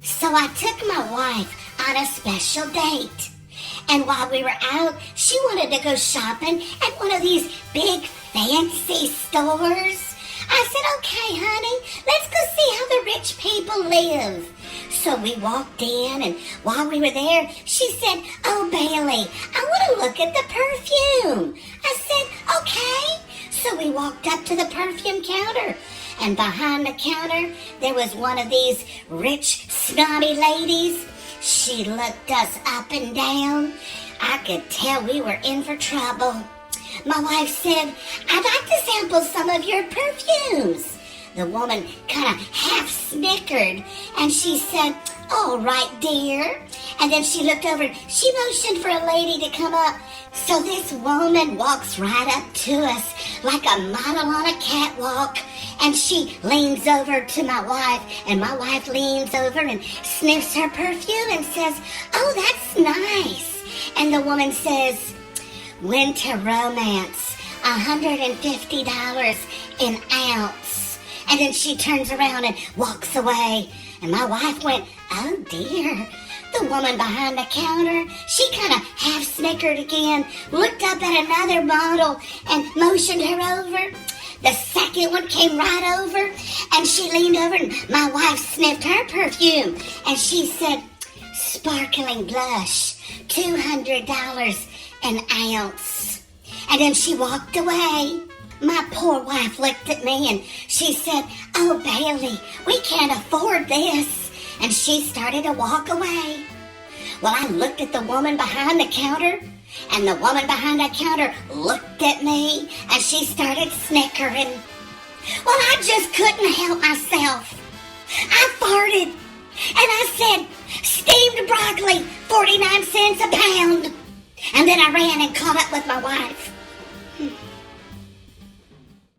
So I took my wife on a special date. And while we were out, she wanted to go shopping at one of these big fancy stores. I said, okay, honey, let's go see how the rich people live. So we walked in, and while we were there, she said, oh, Bailey, I want to look at the perfume. I said, okay. So we walked up to the perfume counter, and behind the counter, there was one of these rich, snobby ladies. She looked us up and down. I could tell we were in for trouble. My wife said, I'd like to sample some of your perfumes. The woman kind of half snickered, and she said, all right, dear. And then she looked over, she motioned for a lady to come up. So this woman walks right up to us like a model on a catwalk. And she leans over to my wife, and my wife leans over and sniffs her perfume and says, oh, that's nice. And the woman says, Winter Romance, $150 an ounce. And then she turns around and walks away. And my wife went, oh dear. The woman behind the counter, she kind of half snickered again, looked up at another model and motioned her over. The second one came right over, and she leaned over, and my wife sniffed her perfume, and she said, sparkling blush, $200 an ounce. And then she walked away. My poor wife looked at me, and she said, oh, Bailey, we can't afford this. And she started to walk away. Well, I looked at the woman behind the counter, and the woman behind the counter looked at me, and she started snickering. Well, I just couldn't help myself. I farted, and I said, steamed broccoli, 49 cents a pound. And then I ran and caught up with my wife.